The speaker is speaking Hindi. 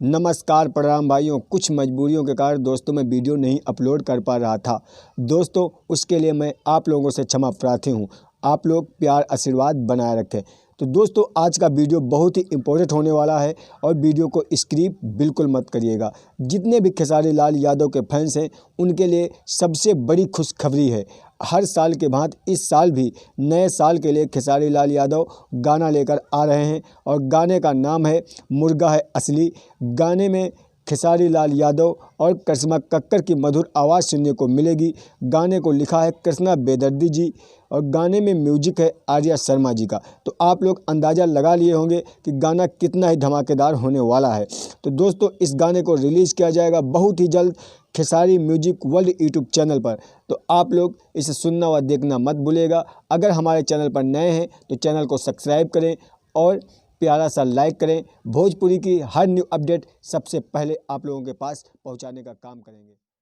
नमस्कार प्रणाम भाइयों। कुछ मजबूरियों के कारण दोस्तों मैं वीडियो नहीं अपलोड कर पा रहा था। दोस्तों उसके लिए मैं आप लोगों से क्षमा प्रार्थी हूं। आप लोग प्यार आशीर्वाद बनाए रखें। तो दोस्तों आज का वीडियो बहुत ही इम्पोर्टेंट होने वाला है और वीडियो को स्किप बिल्कुल मत करिएगा। जितने भी खेसारी लाल यादव के फैंस हैं उनके लिए सबसे बड़ी खुशखबरी है। हर साल के भांति इस साल भी नए साल के लिए खेसारी लाल यादव गाना लेकर आ रहे हैं और गाने का नाम है मुर्गा है असली। गाने में खेसारी लाल यादव और करिश्मा कक्कर की मधुर आवाज़ सुनने को मिलेगी। गाने को लिखा है कृष्णा बेदर्दी जी और गाने में म्यूजिक है आर्या शर्मा जी का। तो आप लोग अंदाज़ा लगा लिए होंगे कि गाना कितना ही धमाकेदार होने वाला है। तो दोस्तों इस गाने को रिलीज़ किया जाएगा बहुत ही जल्द Khesari music world YouTube channel पर। तो आप लोग इसे सुनना व देखना मत भूलिएगा। अगर हमारे चैनल पर नए हैं तो चैनल को सब्सक्राइब करें और प्यारा सा लाइक करें। भोजपुरी की हर न्यू अपडेट सबसे पहले आप लोगों के पास पहुंचाने का काम करेंगे।